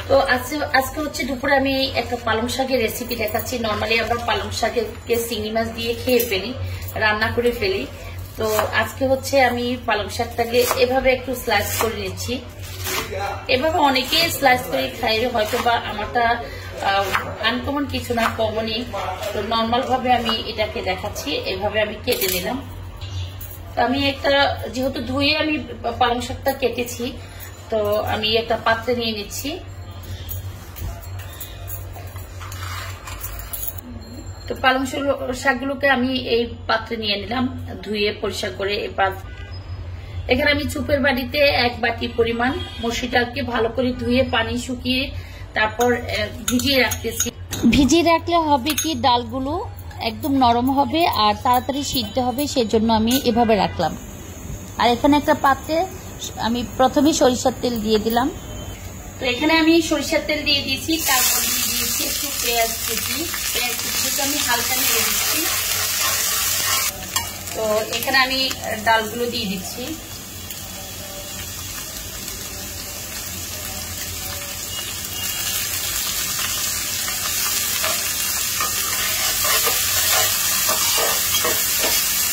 তো আজকে হচ্ছে দুপুরে আমি একটা পালং শাকের রেসিপি দেখাচ্ছি। নর্মালি আমরা পালং শাককে চিংড়ি মাছ দিয়ে খেয়ে ফেলি, রান্না করে ফেলি। তো আজকে হচ্ছে আমি পালং শাকটাকে এভাবে একটু স্লাইস করে নিচ্ছি। এভাবে অনেকে স্লাইস করে খাই, হয়তো বা আমারটা আনকমন কিছু না, কমনই। তো নর্মাল ভাবে আমি এটাকে দেখাচ্ছি, এভাবে আমি কেটে নিলাম। আমি একটা যেহেতু ধুয়ে আমি পালং শাকটা কেটেছি, তো আমি একটা পাত্রে নিয়ে নিচ্ছি। তো পালং শাকগুলোকে আমি এই পাত্রে নিয়ে নিলাম, ধুয়ে পরিষ্কার করে। এখানে আমি চুপের বাটিতে 1 বাটি পরিমাণ মসুর ডালকে ভালো করে ধুয়ে পানি শুকিয়ে তারপর ভিজিয়ে রাখতেছি। ভিজিয়ে রাখলে হবে কি, ডালগুলো একদম নরম হবে আর তাড়াতাড়ি সিদ্ধ হবে, সেজন্য আমি এভাবে রাখলাম। আর এখানে একটা পাত্রে আমি প্রথমে সরিষার তেল দিয়ে দিলাম। তো এখানে আমি সরিষার তেল দিয়ে দিয়েছি, তারপর দিয়ে দিয়েছি একটু পেঁয়াজ কুচি। পেঁয়াজ কুচিটা আমি হালকা নেড়ে দিচ্ছি। তো এখানে আমি ডালগুলো দিয়ে দিচ্ছি।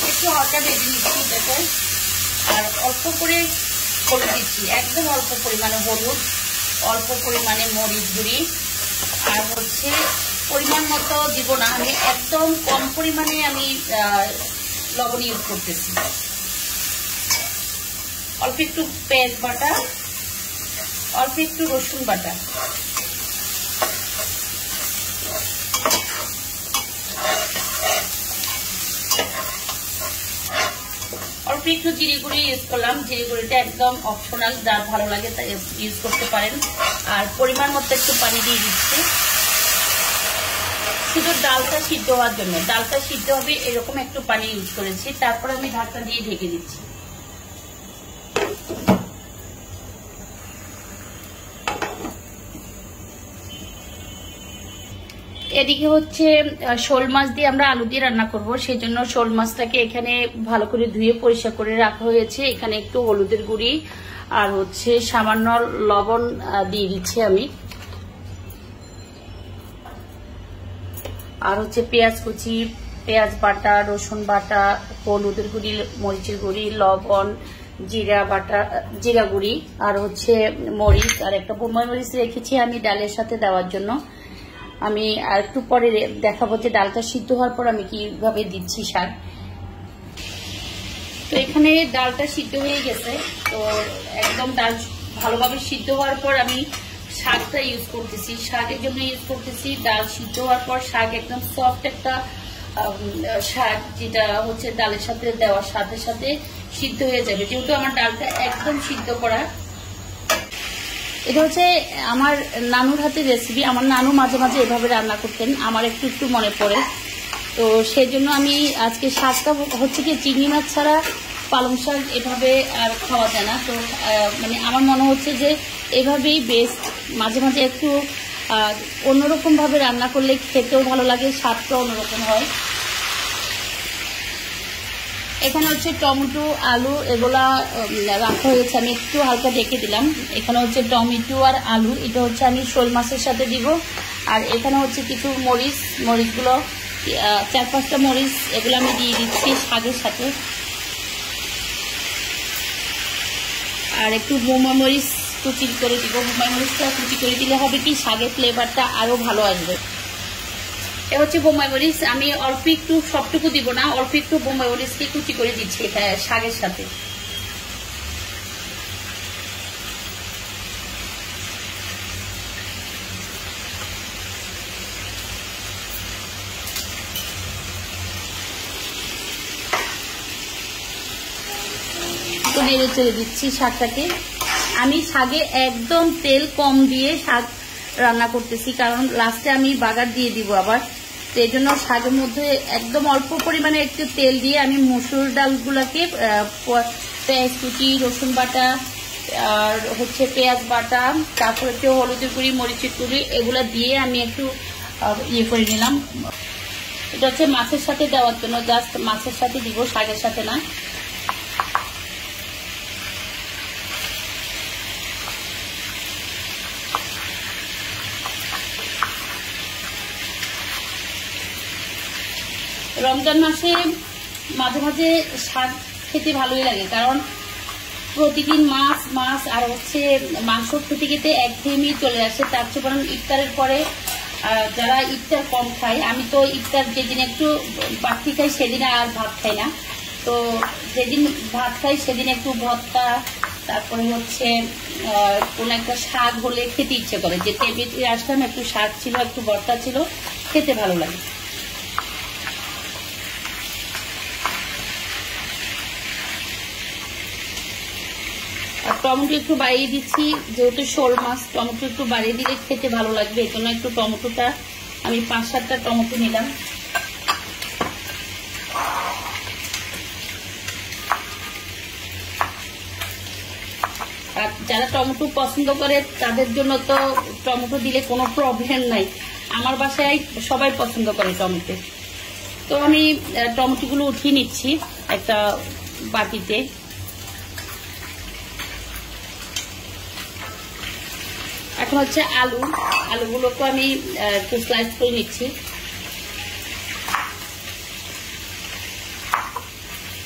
একটু হালকা ভেজে নিচ্ছি এটাকে। আর অল্প করে হলুদ দিচ্ছি, একদম অল্প পরিমাণে হলুদ, অল্প পরিমাণে মরিচ গুঁড়ি। আর হচ্ছে পরিমাণ মতো দিব না, আমি একদম কম পরিমাণে আমি লবণ ইউজ করতেছি। অল্প একটু পেঁয়াজ বাটা, অল্প একটু রসুন বাটা, অল্প একটু জিরে গুঁড়ি ইউজ করলাম। জিরে গুঁড়িটা একদম অপশনাল, যার ভালো লাগে তা ইউজ করতে পারেন। আর পরিমাণ মতো একটু পানি দিয়ে দিচ্ছি, শুধু ডালটা সিদ্ধ হওয়ার জন্য। ডালটা সিদ্ধ হবে এরকম একটু পানি ইউজ করেছি। তারপর আমি ঢাকনা দিয়ে ঢেকে দিচ্ছি। এদিকে হচ্ছে শোল মাছ দিয়ে আমরা আলু দিয়ে রান্না করব, সেই জন্য শোল মাছটাকে এখানে ভালো করে ধুয়ে পরিষ্কার করে রাখা হয়েছে। এখানে একটু হলুদের গুঁড়ি আর হচ্ছে সামান্য লবণ দিয়ে দিচ্ছি আমি। আর হচ্ছে পেঁয়াজ কুচি, পেঁয়াজ বাটা, রসুন বাটা, হলুদের গুঁড়ি, মরিচের গুঁড়ি, লবণ, জিরা বাটা, জিরা গুঁড়ি, আর হচ্ছে মরিচ, আর একটা বোম্বাই মরিচ রেখেছি আমি ডালের সাথে দেওয়ার জন্য। আমি আর একটু পরে দেখাবো যে ডালটা সিদ্ধ হওয়ার পর আমি কিভাবে দিচ্ছি শাক। তো এখানে ডালটা সিদ্ধ হয়ে গেছে। তো একদম ডাল ভালোভাবে সিদ্ধ হওয়ার পর আমি শাকটা ইউজ করতেছি, শাকের জন্য ইউজ করতেছি। ডাল সিদ্ধ হওয়ার পর শাক একদম সফট একটা শাক, যেটা হচ্ছে ডালের সাথে দেওয়ার সাথে সাথে সিদ্ধ হয়ে যাবে, যেহেতু আমার ডালটা একদম সিদ্ধ করা। এটা হচ্ছে আমার নানুর হাতের রেসিপি। আমার নানু মাঝে মাঝে এভাবে রান্না করতেন, আমার একটু একটু মনে পড়ে। তো সেই জন্য আমি আজকে শাকটা হচ্ছে কি, চিংড়ি মাছ ছাড়া পালং শাক এভাবে আর খাওয়া যায় না। তো মানে আমার মনে হচ্ছে যে এভাবেই বেস্ট। মাঝে মাঝে একটু অন্যরকম ভাবে রান্না করলে খেতেও ভালো লাগে, স্বাদটাও অন্যরকম হয়। এখানে হচ্ছে টমেটো, আলু এগুলা রাখা হয়েছে, আমি একটু হালকা ঢেকে দিলাম। এখানে হচ্ছে টমেটো আর আলু, এটা হচ্ছে আমি শোল মাছের সাথে দিব। আর এখানে হচ্ছে কিছু মরিচগুলো 4-5টা মরিচ, এগুলো আমি দিয়ে দিচ্ছি শাকের সাথে। আর একটু বোম্বাই মরিচ কুচি করে দিব। বোম্বাই মরিচটা কুচি করে দিলে হবে কি, শাকের ফ্লেভারটা আরো ভালো আসবে। এ হচ্ছে বোম্বাই মরিচ, আমি অল্প একটু, সবটুকু দিব না, অল্প একটু বোম্বাই মরিচকে কুচি করে দিচ্ছি শাকের সাথে। তো নেড়ে চেড়ে দিচ্ছি শাকটাকে। আমি শাকে একদম তেল কম দিয়ে শাক রান্না করতেছি, কারণ লাস্টে আমি বাগার দিয়ে দিব আবার। তো এই জন্য শাকের মধ্যে একদম অল্প পরিমাণে একটু তেল দিয়ে আমি মসুর ডালগুলোকে পেঁয়াজ কুচি, রসুন বাটা, আর হচ্ছে পেঁয়াজ বাটা, তারপর হচ্ছে হলুদের গুঁড়ি, মরিচের গুঁড়ি, এগুলো দিয়ে আমি একটু ইয়ে করে নিলাম। এটা হচ্ছে মাছের সাথে দেওয়ার জন্য, জাস্ট মাছের সাথে দিব, শাকের সাথে না। রমজান মাসে মাঝে মাঝে শাক খেতে ভালোই লাগে, কারণ প্রতিদিন মাছ মাছ আর হচ্ছে মাংস খেতে খেতে একঘেয়েমি চলে আসে। তার চেয়ে বরং ইফতারের পরে যারা ইফতার কম খায়, আমি তো ইফতার যেদিন একটু বাড়তি খাই সেদিন আর ভাত খাই না, তো যেদিন ভাত খাই সেদিন একটু ভর্তা, তারপরে হচ্ছে কোন একটা শাক হলে খেতে ইচ্ছে করে, যে টেবিলে আসলাম একটু শাক ছিল একটু ভর্তা ছিল, খেতে ভালো লাগে। আর টমেটো একটু বাড়িয়ে দিচ্ছি, যেহেতু শোল মাছ টমেটো একটু বাড়িয়ে দিলে খেতে ভালো লাগবে, এই জন্য একটু টমেটোটা আমি 5-7টা টমেটো নিলাম। আর যারা টমেটো পছন্দ করে তাদের জন্য তো টমেটো দিলে কোনো প্রবলেম নাই, আমার বাসায় সবাই পছন্দ করে টমেটো। তো আমি টমেটোগুলো উঠিয়ে নিচ্ছি একটা বাটিতে। এখন হচ্ছে আলুগুলোকে আমি একটু স্লাইস করে নিচ্ছি।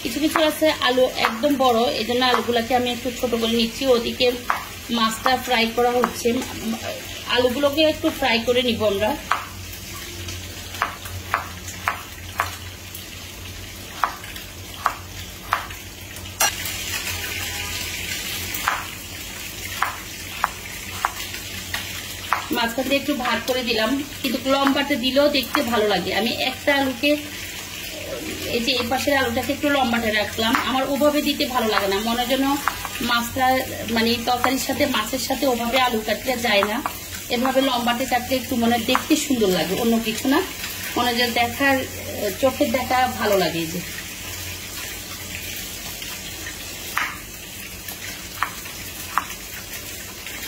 কিছু কিছু আছে আলু একদম বড়, এই জন্য আলুগুলাকে আমি একটু ছোট করে নিচ্ছি। ওদিকে মাছটা ফ্রাই করা হচ্ছে, আলুগুলোকে একটু ফ্রাই করে নিব আমরা। মাঝখান দিয়ে একটু ভাগ করে দিলাম, কিন্তু লম্বাতে দিলেও দেখতে ভালো লাগে। আমি একটা আলুকে এই যে এই পাশের আলুটাকে একটু লম্বাটে রাখলাম, আমার ওভাবে দিতে ভালো লাগে না, মনে যেন মাছটা মানে তরকারির সাথে মাছের সাথে ওভাবে আলু কাটলে যায় না, এভাবে লম্বাটে কাটলে একটু মনে দেখতে সুন্দর লাগে, অন্য কিছু না, মনে যেন দেখার চোখের দেখা ভালো লাগে। এই যে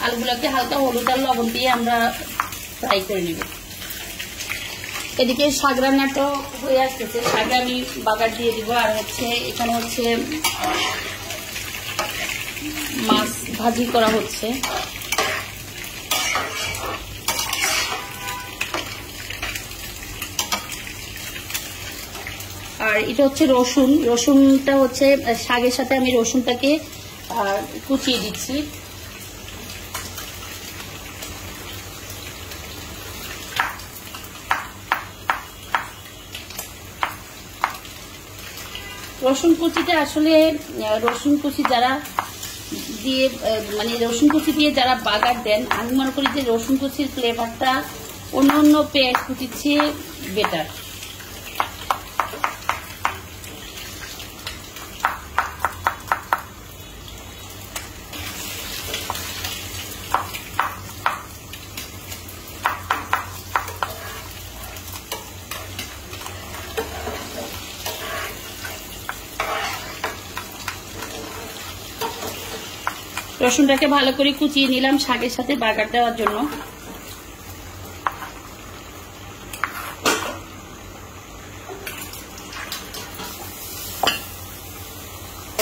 আলুগুলোকে হালকা হলুদ আর লবণ দিয়ে আমরা ফ্রাই করে নিব। এদিকে শাক রান্নাটা হয়ে আসতেছে, শাকে আমি বাগার দিয়ে দিব। আর হচ্ছে এখানে হচ্ছে মাছ ভাজি করা হচ্ছে। আর এটা হচ্ছে রসুনটা হচ্ছে শাকের সাথে আমি রসুনটাকে কুচিয়ে দিচ্ছি। রসুন কুচিটা আসলে রসুন কুচি যারা দিয়ে মানে রসুন কুচি দিয়ে যারা বাগার দেন, আমি মনে করি যে রসুন কুচির ফ্লেভারটা অন্য পেঁয়াজ কুচির চেয়ে বেটার। রসুনটাকে ভালো করে কুচিয়ে নিলাম শাকের সাথে বাগার দেওয়ার জন্য।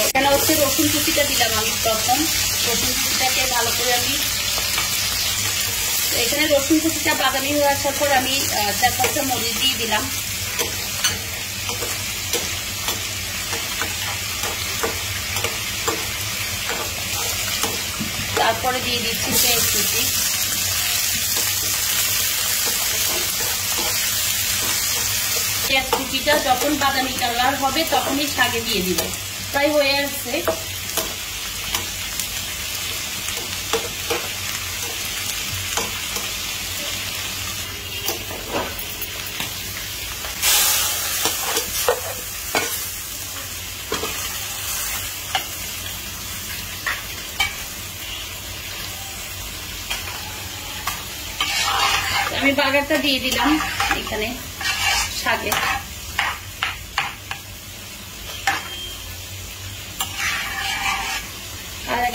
এখানে হচ্ছে রসুন কুচিটা দিলাম আমি প্রথম, রসুন কুচিটাকে ভালো করে আমি এখানে রসুন কুচিটা বাদামি হয়ে আসার পর আমি 4-5টা মরিচ দিয়ে দিলাম। তারপরে দিয়ে দিচ্ছি পেঁয়াজ কুচি। পেঁয়াজ কুচিটা যখন বাদামি কালার হবে তখনই শাকে দিয়ে দিব। প্রায় হয়ে আসছে। আমি বাগারটা দিয়ে দিলাম এখানে শাকে। আর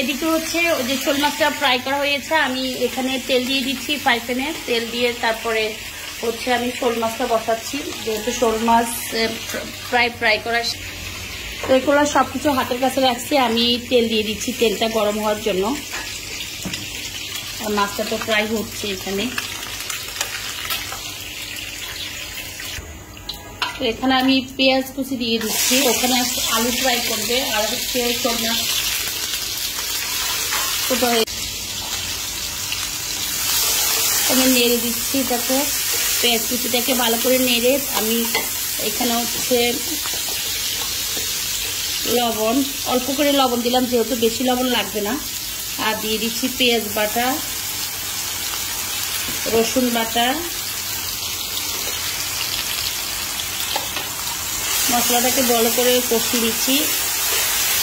এদিকে হচ্ছে ওই যে শোল মাছটা ফ্রাই করা হয়েছে, আমি এখানে তেল দিয়ে দিচ্ছি ফ্রাই প্যানে। তেল দিয়ে তারপরে হচ্ছে আমি শোল মাছটা বসাচ্ছি, যেহেতু শোল মাছ ফ্রাই করা। তো এগুলো সব কিছু হাতের কাছে রাখছি, আমি তেল দিয়ে দিচ্ছি তেলটা গরম হওয়ার জন্য। আর মাছটা তো ফ্রাই হচ্ছে এখানে। তো এখানে আমি পেঁয়াজ কুচি দিয়ে দিচ্ছি, ওখানে আলু ফ্রাই করবে আর হচ্ছে শোল মাছ আমি নেড়ে দিচ্ছি। তাতে পেঁয়াজ কুচিটাকে ভালো করে নেড়ে আমি এখানে হচ্ছে লবণ অল্প করে লবণ দিলাম, যেহেতু বেশি লবণ লাগবে না। আর দিয়ে দিচ্ছি পেঁয়াজ বাটা, রসুন বাটা, মশলাটাকে ভালো করে কষিয়ে দিচ্ছি।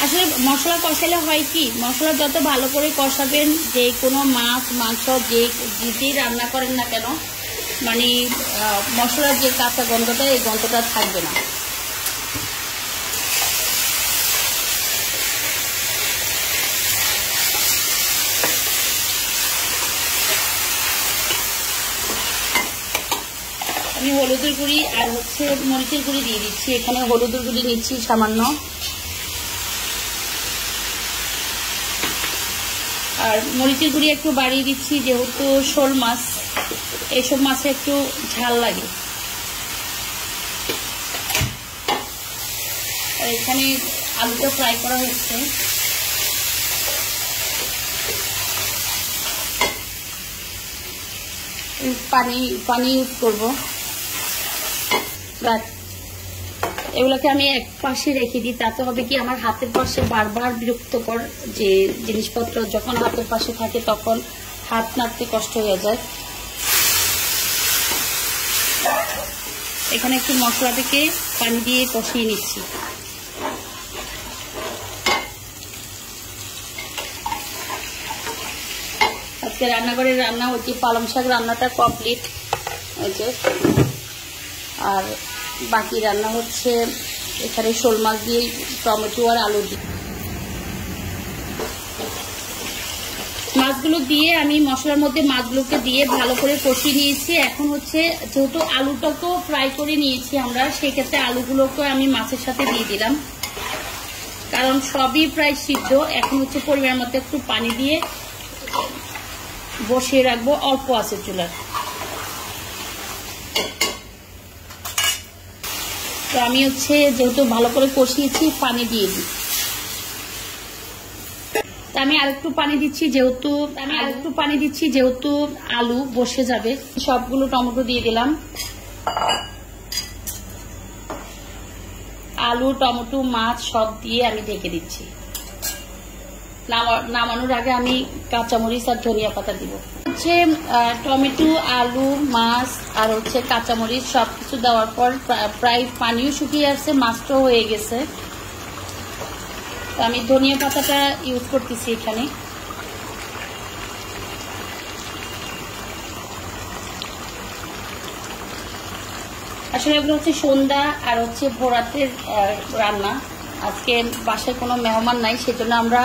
আসলে মশলা কষালে হয় কি, মশলা যত ভালো করে কষাবেন, যে কোনো মাছ মাংস যেই রান্না করেন না কেন, মানে মশলার যে কাঁচা গন্ধটা, এই গন্ধটা থাকবে না। আমি হলুদের গুঁড়ি আর হচ্ছে মরিচের গুঁড়ি দিয়ে দিচ্ছি। এখানে হলুদের গুঁড়ি নিচ্ছি সামান্য, আর মরিচের গুঁড়ি একটু বাড়িয়ে দিচ্ছি, যেহেতু শোল মাছ, এইসব মাছে একটু ঝাল লাগে। আর এখানে আলুটা ফ্রাই করা হচ্ছে। পানি ইউজ করবো। এগুলোকে আমি এক পাশে রেখে দিই, তাতে হবে কি আমার হাতের পাশে বারবার বিরক্তকর যে জিনিসপত্র যখন হাতের পাশে থাকে তখন হাত নাড়তে কষ্ট হয়ে যায়। এখানে একটু মশলা থেকে পানি দিয়ে কষিয়ে নিচ্ছি। আজকে রান্নাঘরের রান্না হচ্ছে পালং শাক রান্নাটা কমপ্লিট হয়েছে, আর বাকি রান্না হচ্ছে এখানে শোল মাছ দিয়ে টমেটো আর আলু দিয়ে। মাছগুলো দিয়ে আমি মশলার মধ্যে মাছগুলোকে দিয়ে ভালো করে কষিয়ে নিয়েছি। এখন হচ্ছে যেহেতু আলুটাকেও ফ্রাই করে নিয়েছি আমরা, সেক্ষেত্রে আলুগুলোকে আমি মাছের সাথে দিয়ে দিলাম, কারণ সবই প্রায় সিদ্ধ। এখন হচ্ছে পরিমাণ মতো একটু পানি দিয়ে বসিয়ে রাখবো অল্প আছে চুলার। তো আমি হচ্ছে যেহেতু ভালো করে কষিয়েছি, পানি দিয়ে দিই। আমি আরেকটু পানি দিচ্ছি যেহেতু আলু বসে যাবে। সবগুলো টমেটো দিয়ে দিলাম। আলু, টমেটো, মাছ সব দিয়ে আমি ঢেকে দিচ্ছি। নামানোর আগে আমি কাঁচামরিচ আর ধনিয়া পাতা দিব। হচ্ছে টমেটো, আলু, মাছ আর হচ্ছে কাঁচামরিচ সবকিছু দেওয়ার পর প্রায় পানিও শুকিয়ে আসছে, মাছটাও হয়ে গেছে। আমি ধনিয়া পাতাটা ইউজ করতেছি এখানে। আসলে এগুলো হচ্ছে সন্ধ্যা আর হচ্ছে ভোরাতের রান্না। আজকে বাসায় কোনো মেহমান নাই, সেজন্য আমরা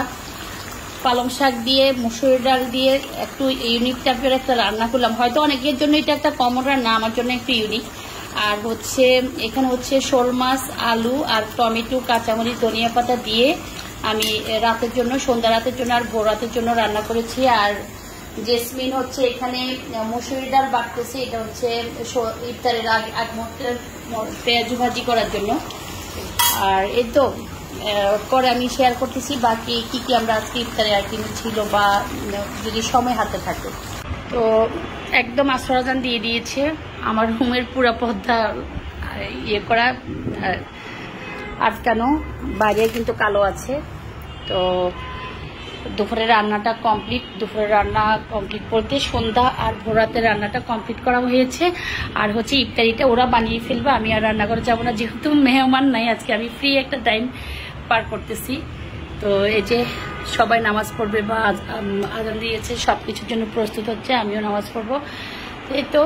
পালং শাক দিয়ে মুসুর ডাল দিয়ে একটু ইউনিক টাইপের একটা রান্না করলাম। হয়তো অনেকের জন্য এটা একটা কমন রান্না, আমার জন্য একটু ইউনিক। আর হচ্ছে এখানে হচ্ছে শোল মাছ, আলু আর টমেটো, কাঁচামরিচ, ধনিয়া পাতা দিয়ে আমি রাতের জন্য, সন্ধ্যা রাতের জন্য আর ভোর রাতের জন্য রান্না করেছি। আর জেসমিন হচ্ছে এখানে মুসুরি ডাল বাটতেছে, এটা হচ্ছে ইফতারের আগ মুহূর্তে পেঁয়াজু ভাজি করার জন্য। আর এই তো করে আমি শেয়ার করতেছি বাকি কি কি আমরা আজকে ইফতারে আর কি ছিল, বা যদি সময় হাতে থাকে। তো একদম আসরাজান দিয়ে দিয়েছে, আমার রুমের পুরো পর্দা ইয়ে করা আটকানো, বাইরে কিন্তু কালো আছে। তো দুপুরের রান্নাটা কমপ্লিট। দুপুরের রান্না কমপ্লিট করতে সন্ধ্যা আর ভোরাতের রান্নাটা কমপ্লিট করা হয়েছে। আর হচ্ছে ইফতারিটা ওরা বানিয়ে ফেলবে, আমি আর রান্না করে যাবো না, যেহেতু মেহমান নাই। আজকে আমি ফ্রি একটা টাইম পার করতেছি। তো এই যে সবাই নামাজ পড়বে বা আজান দিয়েছে, সব কিছুর জন্য প্রস্তুত হচ্ছে, আমিও নামাজ পড়বো। এই তো